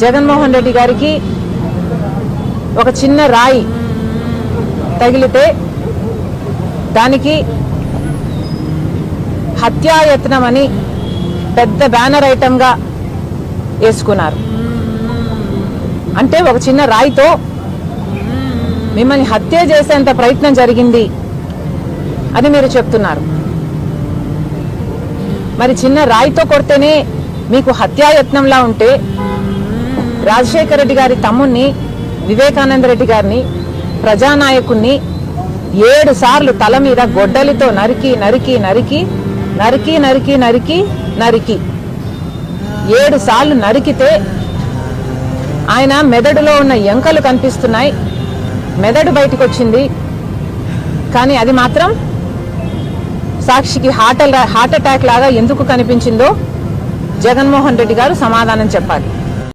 జగన్మోహన్ రెడ్డి గారికి ఒక చిన్న రాయి తగిలితే దానికి హత్యాయత్నం అని పెద్ద బ్యానర్ ఐటంగా వేసుకున్నారు. అంటే ఒక చిన్న రాయితో మిమ్మల్ని హత్య చేసేంత ప్రయత్నం జరిగింది అని మీరు చెప్తున్నారు. మరి చిన్న రాయితో కొడితేనే మీకు హత్యాయత్నంలా ఉంటే రాజశేఖర రెడ్డి గారి తమ్ముణ్ణి, వివేకానంద రెడ్డి గారిని, ప్రజానాయకుణ్ణి 7 సార్లు తల మీద గొడ్డలితో నరికి నరికి నరికి నరికి నరికి నరికి నరికి 7 సార్లు నరికితే ఆయన మెదడులో ఉన్న ఎంకలు కనిపిస్తున్నాయి, మెదడు బయటకు వచ్చింది. కానీ అది మాత్రం సాక్షికి హార్ట్ అటాక్ లాగా ఎందుకు కనిపించిందో జగన్మోహన్ రెడ్డి గారు సమాధానం చెప్పాలి.